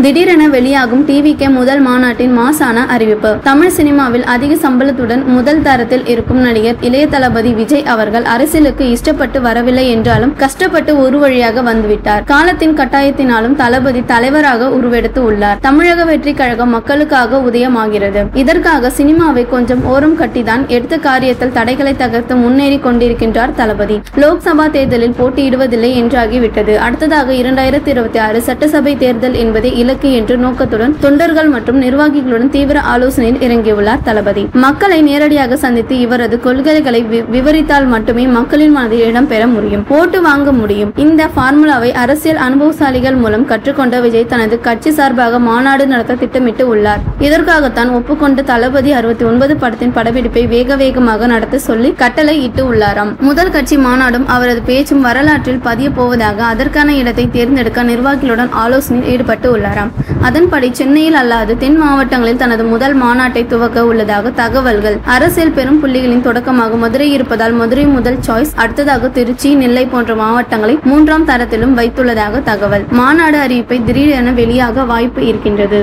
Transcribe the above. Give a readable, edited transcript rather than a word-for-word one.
திடீரென வெளியாகும் டிவிகே முதல் மாநாட்டின் மாசான அறிவிப்பு. தமிழ் சினிமாவில் அதிக சம்பளத்துடன் முதல் தரத்தில் இருக்கும் நடிகர் இளைய தளபதி விஜய் அவர்கள் அரசியலுக்கு இஷ்டப்பட்டு வரவில்லை என்றாலும் கஷ்டப்பட்டு ஒரு வழியாக வந்துவிட்டார். காலத்தின் கட்டாயத்தினாலும் தளபதி தலைவராக உருவெடுத்து உள்ளார். தமிழக வெற்றி கழகம் மக்களுக்காக உதயமாகிறது. இதற்காக சினிமாவை கொஞ்சம் ஓரம் கட்டிதான் எடுத்த காரியத்தில் தடைகளை தகர்த்து முன்னேறி கொண்டிருக்கின்றார் தளபதி. லோக்சபா தேர்தலில் போட்டியிடுவதில்லை என்றாகிவிட்டது. அடுத்ததாக 2026 சட்டசபை தேர்தல் என்பதே இலக்கு என்ற நோக்கத்துடன் தொண்டர்கள் மற்றும் நிர்வாகிகளுடன் தீவிர ஆலோசனையில் இறங்கியுள்ளார் தளபதி. மக்களை நேரடியாக சந்தித்து இவரது கொள்கைகளை விவரித்தால் மட்டுமே மக்களின் மனதில் இடம்பெற முடியும், ஓட்டு வாங்க முடியும். இந்த பார்முலாவை அரசியல் அனுபவசாலிகள் மூலம் கற்றுக்கொண்ட விஜய் தனது கட்சி சார்பாக மாநாடு நடத்த திட்டமிட்டு உள்ளார். இதற்காகத்தான் ஒப்புக்கொண்ட தளபதி 69 படத்தின் படப்பிடிப்பை வேகமாக நடத்த சொல்லி கட்டளை இட்டு உள்ளாராம். முதல் கட்சி மாநாடும் அவரது பேச்சும் வரலாற்றில் பதிய போவதாக அதற்கான இடத்தை தேர்ந்தெடுக்க நிர்வாகிகளுடன் ஆலோசனையில் ஈடுபட்டு உள்ளாராம். அதன்படி சென்னையில் அல்லாது தென் மாவட்டங்களில் தனது முதல் மாநாட்டை துவக்க உள்ளதாக தகவல்கள். அரசியல் பெரும் புள்ளிகளின் தொடக்கமாக மதுரை இருப்பதால் மதுரை முதல் சாய்ஸ், அடுத்ததாக திருச்சி, நெல்லை போன்ற மாவட்டங்களை 3ஆம் தரத்திலும் வைத்துள்ளதாக தகவல். மாநாடு அறிவிப்பை திடீரென வெளியாக வாய்ப்பு இருக்கின்றது.